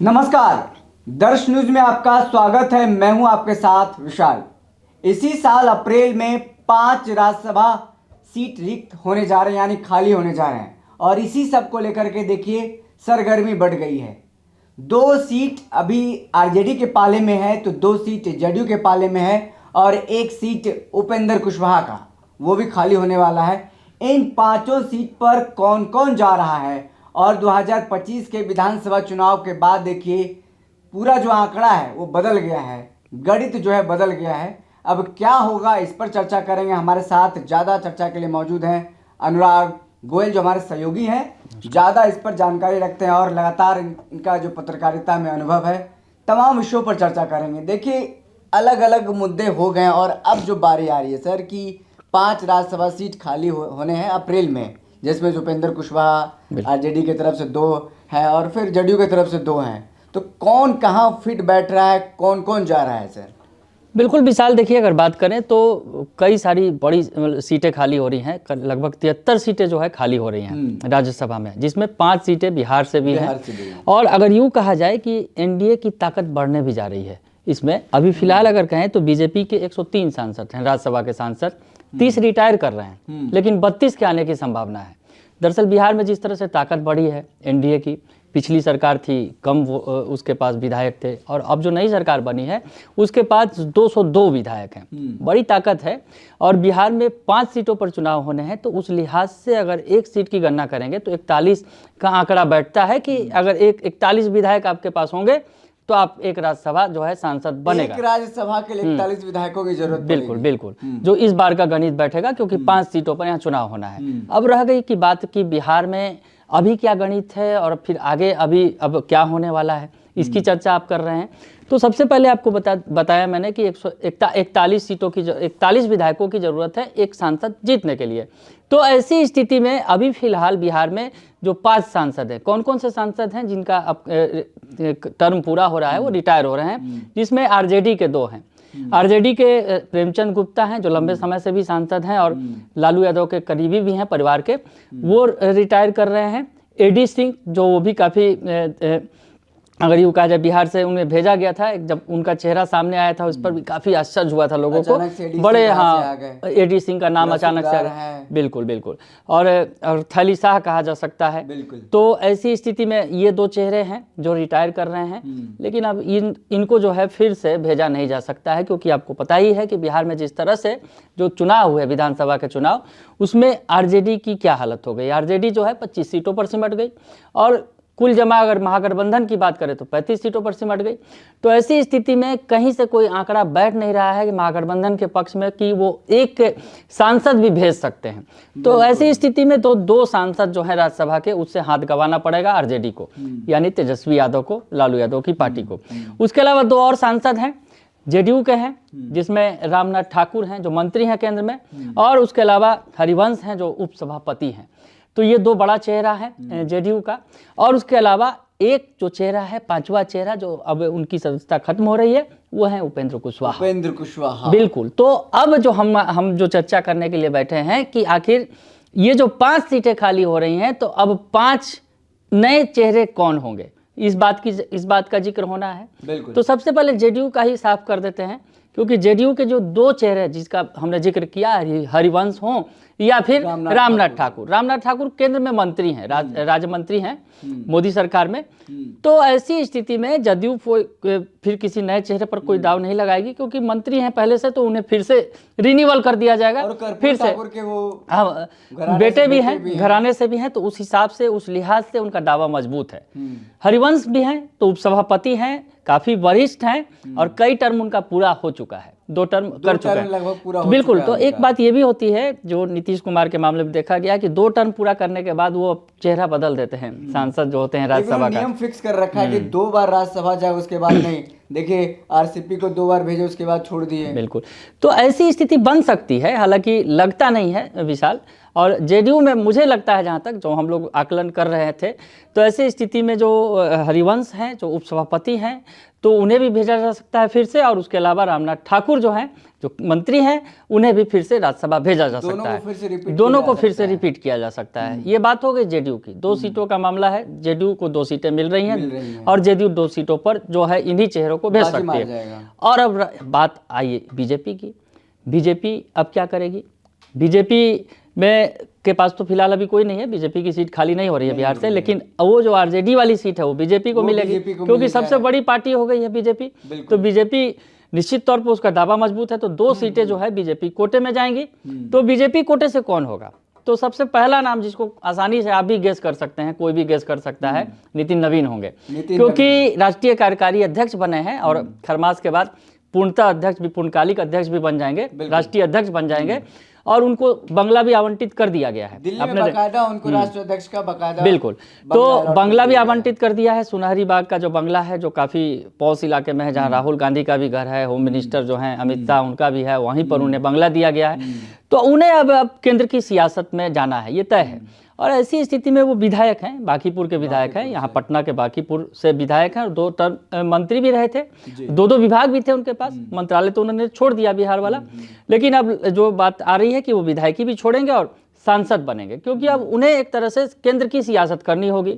नमस्कार। दर्श न्यूज में आपका स्वागत है। मैं हूं आपके साथ विशाल। इसी साल अप्रैल में 5 राज्यसभा सीट रिक्त होने जा रहे हैं, यानी खाली होने जा रहे हैं। और इसी सब को लेकर के देखिए सरगर्मी बढ़ गई है। 2 सीट अभी आरजेडी के पाले में है, तो 2 सीट जेडीयू के पाले में है और 1 सीट उपेंद्र कुशवाहा का, वो भी खाली होने वाला है। इन 5 सीट पर कौन कौन जा रहा है और 2025 के विधानसभा चुनाव के बाद देखिए पूरा जो आंकड़ा है वो बदल गया है, गणित जो है बदल गया है। अब क्या होगा इस पर चर्चा करेंगे। हमारे साथ ज़्यादा चर्चा के लिए मौजूद हैं अनुराग गोयल, जो हमारे सहयोगी हैं, ज़्यादा इस पर जानकारी रखते हैं और लगातार इनका जो पत्रकारिता में अनुभव है, तमाम विषयों पर चर्चा करेंगे। देखिए अलग अलग मुद्दे हो गए और अब जो बारी आ रही है सर कि 5 राज्यसभा सीट खाली होने हैं अप्रैल में, जिसमें उपेंद्र कुशवाहा आरजेडी की तरफ से 2 हैं और फिर जेडीयू की तरफ से 2 हैं। तो कौन कहाँ फिट बैठ रहा है, कौन कौन जा रहा है सर? बिल्कुल विशाल, देखिए अगर बात करें तो कई सारी बड़ी सीटें खाली हो रही हैं। लगभग 73 सीटें जो है खाली हो रही हैं राज्यसभा में, जिसमें 5 सीटें बिहार से भी हैं। और अगर यूँ कहा जाए कि एनडीए की ताकत बढ़ने भी जा रही है इसमें। अभी फिलहाल अगर कहें तो बीजेपी के 103 सांसद हैं, राज्यसभा के सांसद 30 रिटायर कर रहे हैं, लेकिन 32 के आने की संभावना है। दरअसल बिहार में जिस तरह से ताकत बढ़ी है एनडीए की, पिछली सरकार थी कम उसके पास विधायक थे, और अब जो नई सरकार बनी है उसके पास 202 विधायक हैं, बड़ी ताकत है। और बिहार में 5 सीटों पर चुनाव होने हैं, तो उस लिहाज से अगर 1 सीट की गणना करेंगे तो 41 का आंकड़ा बैठता है कि अगर 41 विधायक आपके पास होंगे तो आप एक राज्यसभा जो है सांसद बनेगा। एक राज्यसभा के लिए 41 विधायकों की जरूरत बिल्कुल बिल्कुल, जो इस बार का गणित बैठेगा, क्योंकि 5 सीटों पर यहाँ चुनाव होना है। अब रह गई की बात कि बिहार में अभी क्या गणित है और फिर आगे अब क्या होने वाला है, इसकी चर्चा आप कर रहे हैं। तो सबसे पहले आपको बताया मैंने कि 41 विधायकों की जरूरत है एक सांसद जीतने के लिए। तो ऐसी स्थिति में अभी फिलहाल बिहार में जो 5 सांसद हैं, कौन कौन से सांसद हैं जिनका अब टर्म पूरा हो रहा है, वो रिटायर हो रहे हैं, जिसमें आरजेडी के 2 हैं। आरजेडी के प्रेमचंद गुप्ता हैं, जो लंबे समय से भी सांसद हैं और लालू यादव के करीबी भी हैं परिवार के, वो रिटायर कर रहे हैं। एडी सिंह, जो वो भी काफ़ी अगर यूँ कहा जाए बिहार से उन्हें भेजा गया था, जब उनका चेहरा सामने आया था उस पर भी काफ़ी आश्चर्य हुआ था लोगों को। बड़े एडी सिंह का नाम अचानक से आ गया। बिल्कुल बिल्कुल। और थली शाह कहा जा सकता है। तो ऐसी स्थिति में ये 2 चेहरे हैं जो रिटायर कर रहे हैं, लेकिन अब इनको जो है फिर से भेजा नहीं जा सकता है, क्योंकि आपको पता ही है कि बिहार में जिस तरह से जो चुनाव हुए विधानसभा के चुनाव, उसमें आरजेडी की क्या हालत हो गई। आरजेडी जो है 25 सीटों पर सिमट गई और कुल जमा अगर महागठबंधन की बात करें तो 35 सीटों पर सिमट गई। तो ऐसी स्थिति में कहीं से कोई आंकड़ा बैठ नहीं रहा है कि महागठबंधन के पक्ष में कि वो एक सांसद भी भेज सकते हैं। तो ऐसी स्थिति में तो 2 सांसद जो है राज्यसभा के, उससे हाथ गंवाना पड़ेगा आरजेडी को, यानी तेजस्वी यादव को, लालू यादव की पार्टी को। उसके अलावा 2 और सांसद हैं जेडीयू के हैं, जिसमें रामनाथ ठाकुर हैं जो मंत्री हैं केंद्र में, और उसके अलावा हरिवंश हैं जो उपसभापति हैं। तो ये 2 बड़ा चेहरा है जेडीयू का। और उसके अलावा एक जो चेहरा है, 5वां चेहरा, जो अब उनकी सदस्यता खत्म हो रही है, वो है उपेंद्र कुशवाहा। बिल्कुल। तो अब जो हम जो चर्चा करने के लिए बैठे हैं कि आखिर ये जो 5 सीटें खाली हो रही हैं, तो अब 5 नए चेहरे कौन होंगे, इस बात का जिक्र होना है। तो सबसे पहले जेडीयू का ही साफ कर देते हैं, क्योंकि जेडीयू के जो 2 चेहरे जिसका हमने जिक्र किया, हरिवंश हों या फिर रामनाथ ठाकुर केंद्र में मंत्री हैं, राज्य मंत्री हैं मोदी सरकार में। तो ऐसी स्थिति में जदयू फिर किसी नए चेहरे पर कोई दाव नहीं लगाएगी, क्योंकि मंत्री हैं पहले से, तो उन्हें फिर से रिन्यूअल कर दिया जाएगा। फिर से बेटे भी हैं, घराने से भी हैं, तो उस हिसाब से, उस लिहाज से उनका दावा मजबूत है। हरिवंश भी हैं तो उपसभापति हैं, काफी वरिष्ठ हैं और कई टर्म उनका पूरा हो चुका है, 2 टर्म कर चुका है लगभग पूरा हो। बिल्कुल। तो एक बात ये भी होती है जो नीतीश कुमार के मामले में देखा गया कि 2 टर्म पूरा करने के बाद वो चेहरा बदल देते हैं सांसद जो होते हैं राज्यसभा का। नियम फिक्स कर रखा है कि 2 बार राज्यसभा जाए, उसके बाद नहीं। देखिए आरसीपी को 2 बार भेजे, उसके बाद छोड़ दिए। बिल्कुल। तो ऐसी स्थिति बन सकती है, हालांकि लगता नहीं है विशाल। और जेडीयू में मुझे लगता है, जहाँ तक जो हम लोग आकलन कर रहे थे, तो ऐसी स्थिति में जो हरिवंश हैं जो उपसभापति हैं, तो उन्हें भी भेजा जा सकता है फिर से। और उसके अलावा रामनाथ ठाकुर जो हैं जो मंत्री हैं उन्हें भी फिर से राज्यसभा भेजा जा सकता है, दोनों को फिर से रिपीट किया जा सकता है। ये बात हो गई जेडीयू की। 2 सीटों का मामला है, जेडीयू को 2 सीटें मिल रही हैं और जेडीयू 2 सीटों पर जो है इन्हीं चेहरों को भेज सकती है। और अब बात आई बीजेपी की। बीजेपी अब क्या करेगी? बीजेपी में के पास तो फिलहाल अभी कोई नहीं है, बीजेपी की सीट खाली नहीं हो रही है बिहार से, लेकिन वो जो आरजेडी वाली सीट है वो बीजेपी को मिलेगी, क्योंकि सबसे बड़ी पार्टी हो गई है बीजेपी। तो बीजेपी निश्चित तौर पर उसका दावा मजबूत है, तो 2 सीटें जो है बीजेपी कोटे में जाएंगी। तो बीजेपी कोटे से कौन होगा? तो सबसे पहला नाम जिसको आसानी से आप भी गेस कर सकते हैं, कोई भी गेस कर सकता है, नितिन नवीन होंगे, क्योंकि राष्ट्रीय कार्यकारी अध्यक्ष बने हैं और खरमास के बाद पूर्णतः अध्यक्ष भी, पूर्णकालिक अध्यक्ष भी बन जाएंगे, राष्ट्रीय अध्यक्ष बन जाएंगे और उनको बंगला भी आवंटित कर दिया गया है। दिल्ली में बकायदा उनको राष्ट्रीय अध्यक्ष का बकायदा बिल्कुल, तो बंगला भी आवंटित कर दिया है। सुनहरी बाग का जो बंगला है, जो काफी पॉश इलाके में है, जहां राहुल गांधी का भी घर है, होम मिनिस्टर जो हैं अमित शाह उनका भी है, वहीं पर उन्हें बंगला दिया गया है। तो उन्हें अब केंद्र की सियासत में जाना है, ये तय है। और ऐसी स्थिति में वो विधायक हैं, बांकीपुर के विधायक हैं, यहाँ पटना के बांकीपुर से विधायक हैं और 2 टर्म मंत्री भी रहे थे, 2 विभाग भी थे उनके पास, मंत्रालय तो उन्होंने छोड़ दिया बिहार वाला। लेकिन अब जो बात आ रही है कि वो विधायकी भी छोड़ेंगे और सांसद बनेंगे, क्योंकि अब उन्हें एक तरह से केंद्र की सियासत करनी होगी।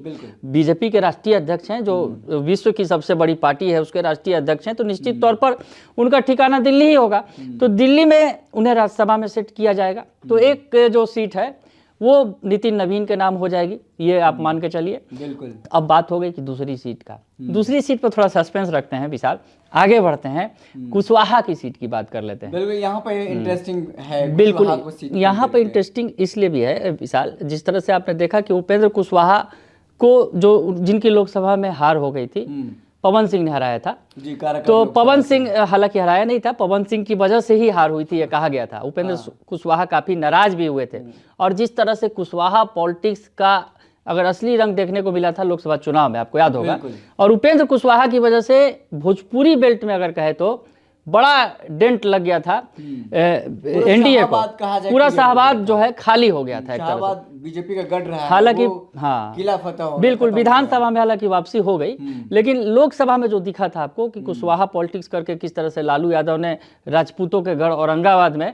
बीजेपी के राष्ट्रीय अध्यक्ष हैं, जो विश्व की सबसे बड़ी पार्टी है, उसके राष्ट्रीय अध्यक्ष हैं, तो निश्चित तौर पर उनका ठिकाना दिल्ली ही होगा। तो दिल्ली में उन्हें राज्यसभा में सेट किया जाएगा। तो एक जो सीट है वो नितिन नवीन के नाम हो जाएगी, ये आप मान के चलिए। बिल्कुल। अब बात हो गई कि दूसरी सीट का, दूसरी सीट पर थोड़ा सस्पेंस रखते हैं विशाल, आगे बढ़ते हैं, कुशवाहा की सीट की बात कर लेते हैं। बिल्कुल, यहाँ पे इंटरेस्टिंग है। बिल्कुल, यहाँ पे इंटरेस्टिंग इसलिए भी है विशाल, जिस तरह से आपने देखा कि उपेंद्र कुशवाहा को जो जिनकी लोकसभा में हार हो गई थी, पवन सिंह ने हराया था। तो पवन सिंह हालांकि हराया नहीं था, पवन सिंह की वजह से ही हार हुई थी, ये कहा गया था। उपेंद्र कुशवाहा काफी नाराज भी हुए थे और जिस तरह से कुशवाहा पॉलिटिक्स का अगर असली रंग देखने को मिला था लोकसभा चुनाव में, आपको याद होगा। और उपेंद्र कुशवाहा की वजह से भोजपुरी बेल्ट में अगर कहे तो बड़ा डेंट लग गया था एनडीए को, पूरा शाहबाद जो है खाली हो गया था एक तरह से। बीजेपी का गढ़ रहा है, हालांकि हाँ किला फतह हो, बिल्कुल, विधानसभा में हालांकि वापसी हो गई, लेकिन लोकसभा में जो दिखा था आपको कि कुशवाहा पॉलिटिक्स करके किस तरह से लालू यादव ने राजपूतों के गढ़ औरंगाबाद में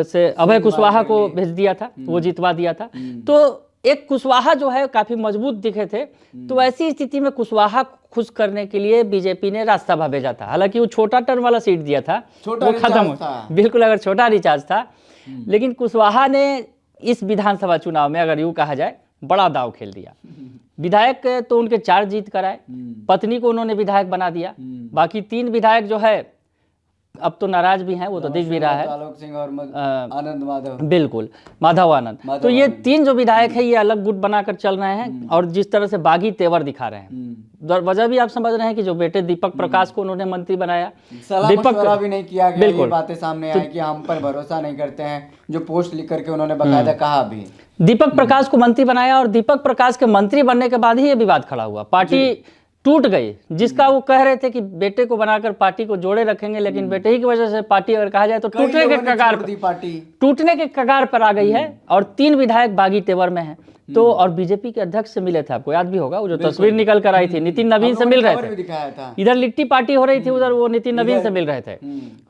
से अभय कुशवाहा को भेज दिया था, वो जितवा दिया था। तो एक कुशवाहा जो है काफी मजबूत दिखे थे। तो ऐसी स्थिति में कुशवाहा खुश करने के लिए बीजेपी ने राज्यसभा भेजा था। हालांकि वो छोटा टर्म वाला सीट दिया था, वो खत्म हो, बिल्कुल अगर छोटा रिचार्ज था, लेकिन कुशवाहा ने इस विधानसभा चुनाव में अगर यूं कहा जाए बड़ा दाव खेल दिया। विधायक तो उनके 4 जीत कराए, पत्नी को उन्होंने विधायक बना दिया, बाकी 3 विधायक जो है अब तो नाराज भी हैं, वो तो दिख भी रहा है, आलोक सिंह और आनंद माधव, बिल्कुल माधव आनंद। तो ये 3 जो विधायक है ये अलग गुट बनाकर चल रहे हैं और जिस तरह से बागी तेवर दिखा रहे हैं। वजह भी आप समझ रहे हैं कि जो बेटे दीपक प्रकाश को उन्होंने मंत्री बनाया, दीपक भी नहीं किया गया, ये बातें सामने आई कि हम पर भरोसा नहीं करते हैं, जो पोस्ट लिख करके उन्होंने बकायदा कहा भी। दीपक प्रकाश को मंत्री बनाया और दीपक प्रकाश के मंत्री बनने के बाद ही ये विवाद खड़ा हुआ, पार्टी टूट गई। जिसका वो कह रहे थे कि बेटे को बनाकर पार्टी को जोड़े रखेंगे, लेकिन बेटे ही की वजह से पार्टी अगर कहा जाए तो टूटने के कगार पर आ गई है और 3 विधायक बागी तेवर में हैं। तो और बीजेपी के अध्यक्ष से मिले थे, आपको याद भी होगा, वो जो तस्वीर निकल कर आई थी, नितिन नवीन से मिल रहे थे। इधर लिट्टी पार्टी हो रही थी, उधर वो नितिन नवीन से मिल रहे थे।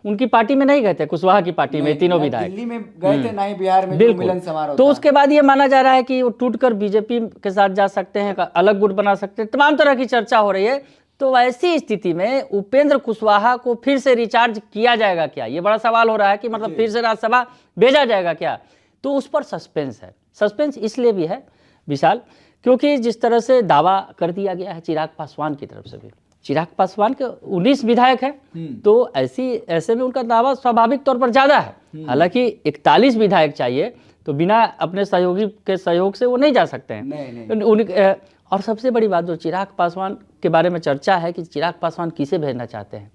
उनकी पार्टी में नहीं गए थे, कुशवाहा की पार्टी में तीनों विधायक दिल्ली में गए थे, नहीं बिहार में मिलन समारोह। तो उसके बाद ये माना जा रहा है कि वो टूटकर बीजेपी के साथ जा सकते हैं, अलग गुट बना सकते हैं, तमाम तरह की चर्चा हो रही है। तो ऐसी स्थिति में उपेंद्र कुशवाहा को फिर से रिचार्ज किया जाएगा क्या, ये बड़ा सवाल हो रहा है कि मतलब फिर से राज्यसभा भेजा जाएगा क्या। तो उस पर सस्पेंस है। सस्पेंस इसलिए भी है विशाल, क्योंकि जिस तरह से दावा कर दिया गया है चिराग पासवान की तरफ से भी, चिराग पासवान के 19 विधायक हैं, तो ऐसे में उनका दावा स्वाभाविक तौर पर ज़्यादा है। हालांकि 41 विधायक चाहिए, तो बिना अपने सहयोगी के सहयोग से वो नहीं जा सकते हैं। और सबसे बड़ी बात जो चिराग पासवान के बारे में चर्चा है कि चिराग पासवान किसे भेजना चाहते हैं,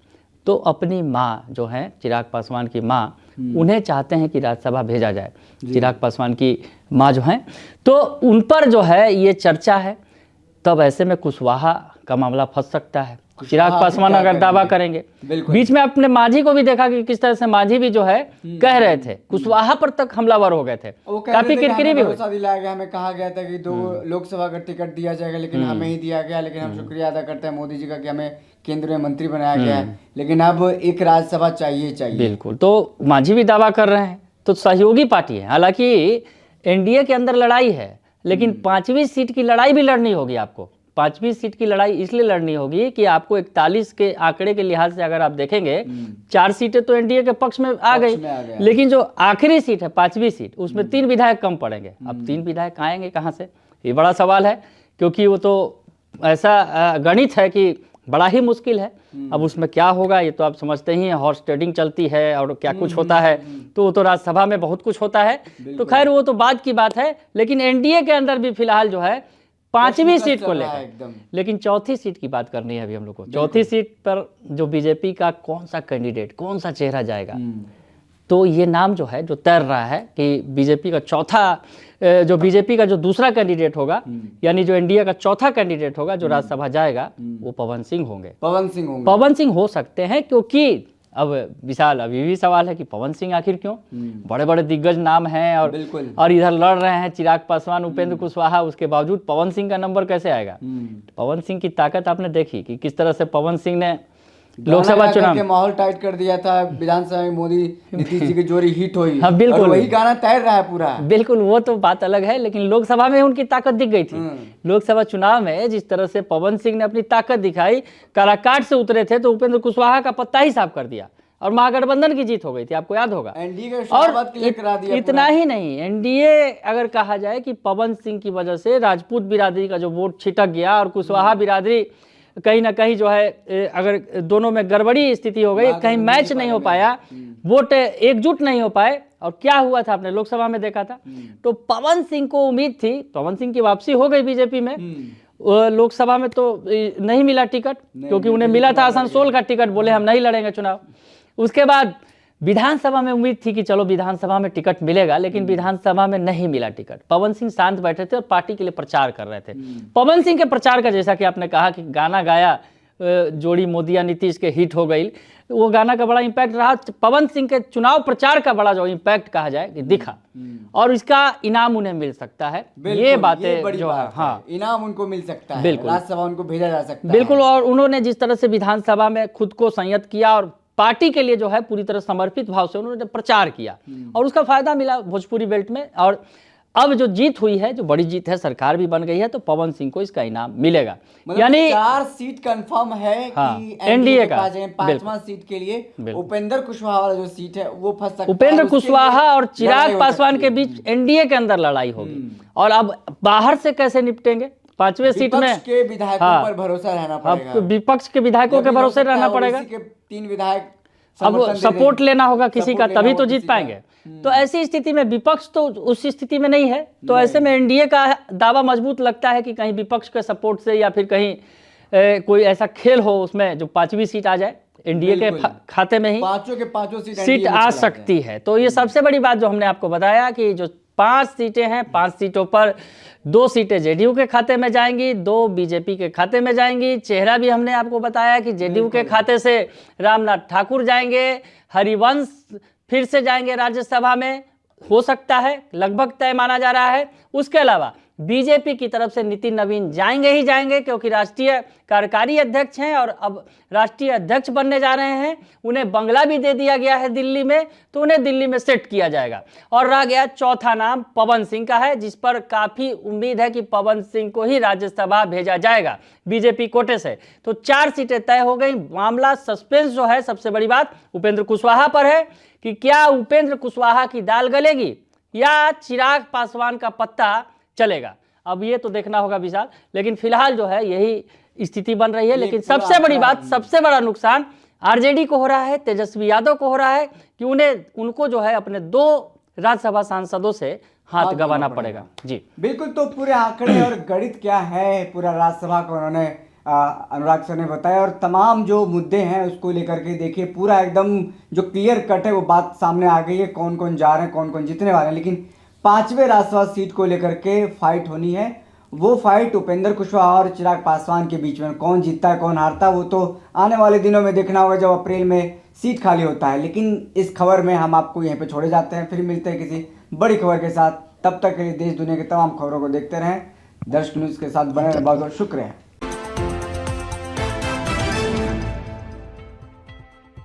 तो अपनी माँ जो है चिराग पासवान की माँ, उन्हें चाहते हैं कि राज्यसभा भेजा जाए। चिराग पासवान की माँ जो हैं, तो उन पर जो है ये चर्चा है। तब ऐसे में कुशवाहा का मामला फंस सकता है चिराग पासवान क्या अगर दावा करेंगे? करेंगे। बिल्कुल। बीच में अपने मांझी को भी देखा कि किस तरह से मांझी भी जो है कह रहे थे, कुशवाहा पर तक हमलावर हो गए थे, वो कह काफी रहे थे कि किरकिरी हमें भी हुई। भरोसा दिलाया गया, हमें कहा गया था कि 2 लोकसभा का टिकट दिया जाएगा, लेकिन हमें ही दिया गया। लेकिन हम शुक्रिया अदा करते हैं मोदी जी का कि हमें केंद्र में मंत्री बनाया गया है, लेकिन अब एक राज्यसभा चाहिए चाहिए। बिल्कुल, तो मांझी भी दावा कर रहे हैं, तो सहयोगी पार्टी है। हालांकि एनडीए के अंदर लड़ाई है, लेकिन 5वीं सीट की लड़ाई भी लड़नी होगी आपको। 5वीं सीट की लड़ाई इसलिए लड़नी होगी कि आपको 41 के आंकड़े के लिहाज से अगर आप देखेंगे, 4 सीटें तो एनडीए के पक्ष में आ गई, लेकिन जो आखिरी सीट है 5वीं सीट, उसमें 3 विधायक कम पड़ेंगे। अब 3 विधायक आएंगे कहाँ से, ये बड़ा सवाल है, क्योंकि वो तो ऐसा गणित है कि बड़ा ही मुश्किल है। अब उसमें क्या होगा ये तो आप समझते ही हैं, हॉर्स ट्रेडिंग चलती है और क्या कुछ होता है, तो वो तो राज्यसभा में बहुत कुछ होता है। तो खैर वो तो बाद की बात है, लेकिन एनडीए के अंदर भी फिलहाल जो है 5वीं सीट को लेकर, लेकिन चौथी सीट की बात करनी है अभी हम लोग को। चौथी सीट पर जो बीजेपी का कौन सा कैंडिडेट, कौन सा चेहरा जाएगा, तो ये नाम जो है जो तैर रहा है कि बीजेपी का बीजेपी का जो दूसरा कैंडिडेट होगा, यानी जो एनडीए का चौथा कैंडिडेट होगा जो राज्यसभा जाएगा, वो पवन सिंह होंगे। पवन सिंह हो सकते हैं, क्योंकि अब विशाल अभी भी सवाल है कि पवन सिंह आखिर क्यों, बड़े बड़े दिग्गज नाम हैं और इधर लड़ रहे हैं चिराग पासवान, उपेंद्र कुशवाहा, उसके बावजूद पवन सिंह का नंबर कैसे आएगा। पवन सिंह की ताकत आपने देखी कि किस तरह से पवन सिंह ने लोकसभा चुनाव के माहौल टाइट कर दिया था। विधानसभा में मोदी नीतीश जी की जोड़ी हिट हुई। हाँ बिल्कुल, और वही गाना तैर रहा है पूरा। बिल्कुल, वो तो बात अलग है, लेकिन लोकसभा में उनकी ताकत दिख गई थी। लोकसभा चुनाव में जिस तरह से पवन सिंह ने अपनी ताकत दिखाई, काराकाट से उतरे थे तो उपेंद्र कुशवाहा का पत्ता ही साफ कर दिया और महागठबंधन की जीत हो गई थी, आपको याद होगा। एनडीए और इतना ही नहीं, एनडीए अगर कहा जाए कि पवन सिंह की वजह से राजपूत बिरादरी का जो वोट छिटक गया और कुशवाहा बिरादरी कहीं ना कहीं जो है, अगर दोनों में गड़बड़ी स्थिति हो गई, कहीं मैच नहीं हो पाया, वोट एकजुट नहीं हो पाए, और क्या हुआ था आपने लोकसभा में देखा था। तो पवन सिंह को उम्मीद थी, पवन सिंह की वापसी हो गई बीजेपी में, लोकसभा में तो नहीं मिला टिकट, क्योंकि उन्हें मिला था आसनसोल का टिकट, बोले हम नहीं लड़ेंगे चुनाव। उसके बाद विधानसभा में उम्मीद थी कि चलो विधानसभा में टिकट मिलेगा, लेकिन विधानसभा में नहीं मिला टिकट। पवन सिंह शांत बैठे थे और पार्टी के लिए प्रचार कर रहे थे। पवन सिंह के प्रचार का, जैसा कि आपने कहा कि गाना गाया, जोड़ी मोदिया नीतीश के हिट हो गई, वो गाना का बड़ा इम्पैक्ट रहा। पवन सिंह के चुनाव प्रचार का बड़ा जो इम्पैक्ट कहा जाए कि दिखा, और इसका इनाम उन्हें मिल सकता है। ये बातें जो है, हाँ, इनाम उनको मिल सकता है, बिल्कुल, राज्यसभा उनको भेजा जा सकता है। बिल्कुल। और उन्होंने जिस तरह से विधानसभा में खुद को संयत किया और पार्टी के लिए जो है पूरी तरह समर्पित भाव से उन्होंने प्रचार किया, और उसका फायदा मिला भोजपुरी बेल्ट में। और अब जो जीत हुई है, जो बड़ी जीत है, सरकार भी बन गई है, तो पवन सिंह को इसका इनाम मिलेगा। यानी 4 सीट कंफर्म है कि एनडीए का 5वां सीट के लिए उपेंद्र कुशवाहा वाला जो सीट है वो फंस सकता है। उपेंद्र कुशवाहा और चिराग पासवान के बीच एनडीए के अंदर लड़ाई होगी, और अब बाहर से कैसे निपटेंगे 5वें सीट में, के विधायकों पर भरोसा रहना पड़ेगा। अब विपक्ष के विधायकों के भरोसे रहना पड़ेगा, 3 विधायक अब सपोर्ट लेना होगा किसी का, तभी तो जीत पाएंगे। तो ऐसी स्थिति में विपक्ष तो उस स्थिति में नहीं है, तो ऐसे में एनडीए का दावा मजबूत लगता है कि कहीं विपक्ष के सपोर्ट से, या फिर कहीं कोई ऐसा खेल हो उसमें जो 5वीं सीट आ जाए एनडीए के खाते में ही, 5 के 5 सीट आ सकती है। तो ये सबसे बड़ी बात जो हमने आपको बताया कि जो 5 सीटें हैं, 5 सीटों पर 2 सीटें जेडीयू के खाते में जाएंगी, 2 बीजेपी के खाते में जाएंगी। चेहरा भी हमने आपको बताया कि जेडीयू के खाते से रामनाथ ठाकुर जाएंगे, हरिवंश फिर से जाएंगे राज्यसभा में, हो सकता है, लगभग तय माना जा रहा है। उसके अलावा बीजेपी की तरफ से नितिन नवीन जाएंगे ही जाएंगे, क्योंकि राष्ट्रीय कार्यकारी अध्यक्ष हैं और अब राष्ट्रीय अध्यक्ष बनने जा रहे हैं। उन्हें बंगला भी दे दिया गया है दिल्ली में, तो उन्हें दिल्ली में सेट किया जाएगा। और रह गया चौथा नाम पवन सिंह का है, जिस पर काफ़ी उम्मीद है कि पवन सिंह को ही राज्यसभा भेजा जाएगा बीजेपी कोटे से। तो 4 सीटें तय हो गई। मामला सस्पेंस जो है, सबसे बड़ी बात उपेंद्र कुशवाहा पर है कि क्या उपेंद्र कुशवाहा की दाल गलेगी या चिराग पासवान का पत्ता चलेगा। अब ये तो देखना होगा विशाल, लेकिन फिलहाल जो है यही स्थिति बन रही है। लेकिन सबसे बड़ी बात, सबसे बड़ा नुकसान आरजेडी को हो रहा है, तेजस्वी यादव को हो रहा है कि उनको जो है अपने 2 राज्यसभा सांसदों से हाथ गंवाना पड़ेगा। जी बिल्कुल। तो पूरे आंकड़े और गणित क्या है पूरा राज्यसभा का उन्होंने अनुराग सर ने बताया, और तमाम जो मुद्दे हैं उसको लेकर के देखिए पूरा एकदम जो क्लियर कट है वो बात सामने आ गई है, कौन कौन जा रहे हैं, कौन कौन जीतने वाले हैं। लेकिन 5वें राज्यसभा सीट को लेकर के फाइट होनी है, वो फाइट उपेंद्र कुशवाहा और चिराग पासवान के बीच में कौन जीतता है कौन हारता है वो तो आने वाले दिनों में देखना होगा जब अप्रैल में सीट खाली होता है। लेकिन इस खबर में हम आपको यहीं पे छोड़े जाते हैं, फिर मिलते हैं किसी बड़ी खबर के साथ। तब तक के लिए देश दुनिया की तमाम खबरों को देखते रहें। दर्शक न्यूज़ के साथ बने रहें। बहुत बहुत शुक्रिया।